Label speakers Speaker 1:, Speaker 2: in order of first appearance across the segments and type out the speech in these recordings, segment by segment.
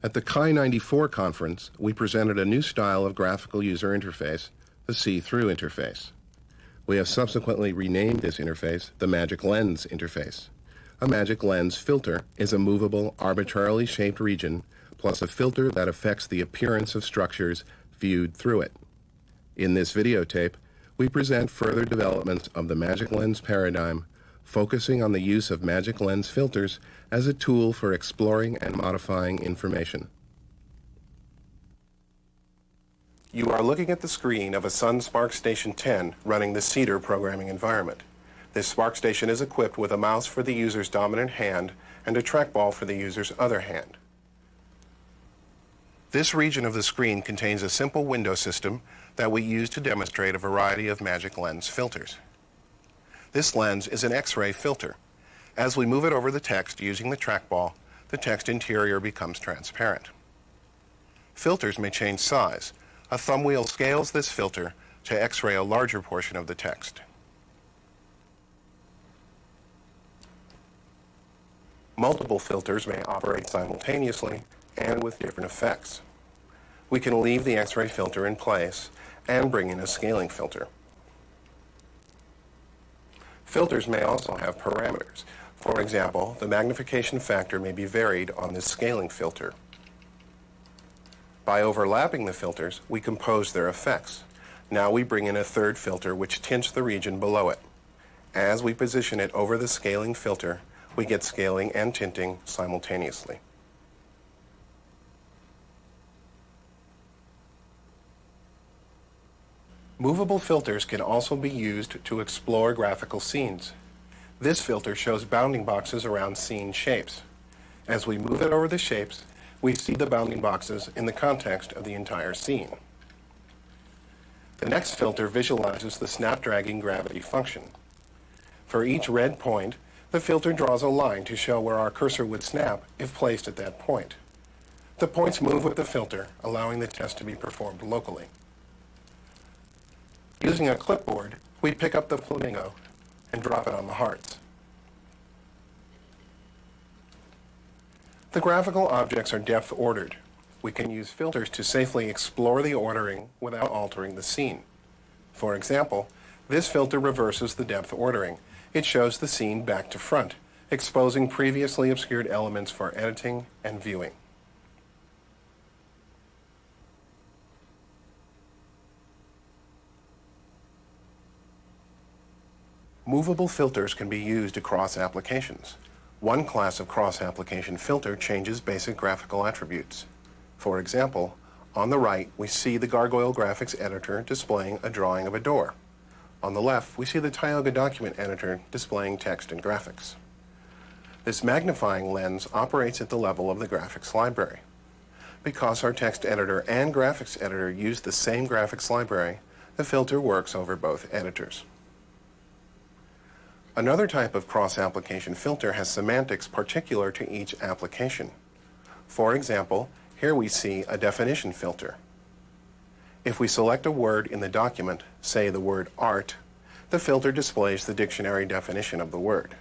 Speaker 1: At the Chi 94 conference, we presented a new style of graphical user interface, the see-through interface. We have subsequently renamed this interface the Magic Lens interface. A Magic Lens filter is a movable, arbitrarily shaped region plus a filter that affects the appearance of structures viewed through it. In this videotape, we present further developments of the Magic Lens paradigm, focusing on the use of Magic Lens filters as a tool for exploring and modifying information. You are looking at the screen of a Sun SPARC 10 running the Cedar programming environment. This SPARC is equipped with a mouse for the user's dominant hand and a trackball for the user's other hand. This region of the screen contains a simple window system that we use to demonstrate a variety of Magic Lens filters. This lens is an X-ray filter. As we move it over the text using the trackball, the text interior becomes transparent. Filters may change size. A thumb wheel scales this filter to X-ray a larger portion of the text. Multiple filters may operate simultaneously and with different effects. We can leave the X-ray filter in place and bring in a scaling filter. Filters may also have parameters. For example, the magnification factor may be varied on this scaling filter. By overlapping the filters, we compose their effects. Now we bring in a third filter which tints the region below it. As we position it over the scaling filter, we get scaling and tinting simultaneously. Movable filters can also be used to explore graphical scenes. This filter shows bounding boxes around scene shapes. As we move it over the shapes, we see the bounding boxes in the context of the entire scene. The next filter visualizes the snap-dragging gravity function. For each red point, the filter draws a line to show where our cursor would snap if placed at that point. The points move with the filter, allowing the test to be performed locally. Using a clipboard, we pick up the flamingo and drop it on the hearts. The graphical objects are depth ordered. We can use filters to safely explore the ordering without altering the scene. For example, this filter reverses the depth ordering. It shows the scene back to front, exposing previously obscured elements for editing and viewing. Movable filters can be used across applications. One class of cross-application filter changes basic graphical attributes. For example, on the right, we see the Gargoyle Graphics Editor displaying a drawing of a door. On the left, we see the Tioga Document Editor displaying text and graphics. This magnifying lens operates at the level of the graphics library. Because our text editor and graphics editor use the same graphics library, the filter works over both editors. Another type of cross-application filter has semantics particular to each application. For example, here we see a definition filter. If we select a word in the document, say the word art, the filter displays the dictionary definition of the word.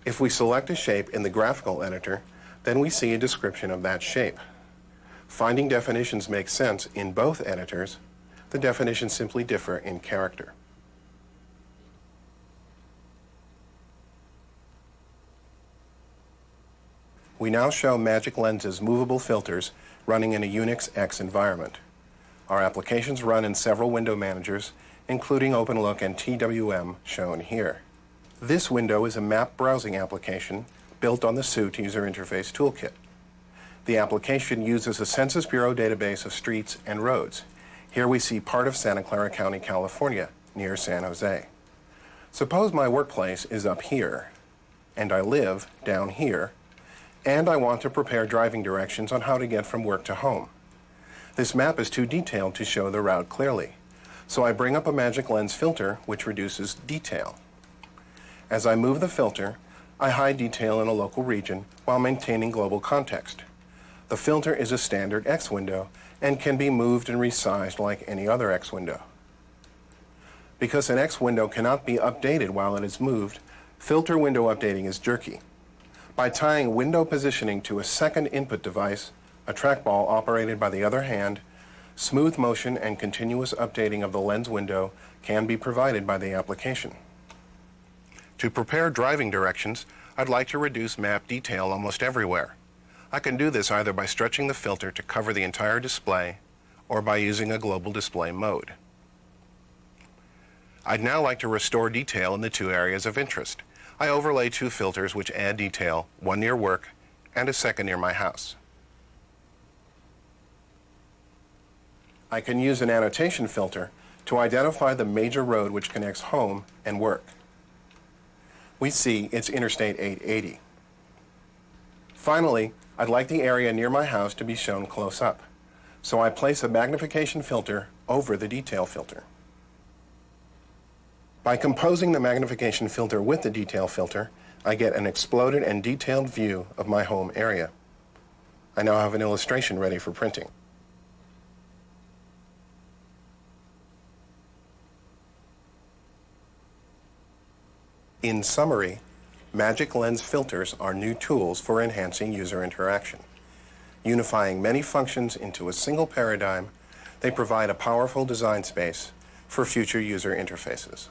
Speaker 1: If we select a shape in the graphical editor, then we see a description of that shape. Finding definitions makes sense in both editors. The definitions simply differ in character. We now show Magic Lens's movable filters running in a Unix X environment. Our applications run in several window managers, including OpenLook and TWM, shown here. This window is a map browsing application built on the Suite User Interface Toolkit. The application uses a Census Bureau database of streets and roads. Here we see part of Santa Clara County, California, near San Jose. Suppose my workplace is up here, and I live down here, and I want to prepare driving directions on how to get from work to home. This map is too detailed to show the route clearly, so I bring up a Magic Lens filter which reduces detail. As I move the filter, I hide detail in a local region while maintaining global context. The filter is a standard X window and can be moved and resized like any other X window. Because an X window cannot be updated while it is moved, filter window updating is jerky. By tying window positioning to a second input device, a trackball operated by the other hand, smooth motion and continuous updating of the lens window can be provided by the application. To prepare driving directions, I'd like to reduce map detail almost everywhere. I can do this either by stretching the filter to cover the entire display or by using a global display mode. I'd now like to restore detail in the two areas of interest. I overlay two filters which add detail, one near work and a second near my house. I can use an annotation filter to identify the major road which connects home and work. We see it's Interstate 880. Finally, I'd like the area near my house to be shown close up, so I place a magnification filter over the detail filter. By composing the magnification filter with the detail filter, I get an exploded and detailed view of my home area. I now have an illustration ready for printing. In summary, Magic Lens filters are new tools for enhancing user interaction. Unifying many functions into a single paradigm, they provide a powerful design space for future user interfaces.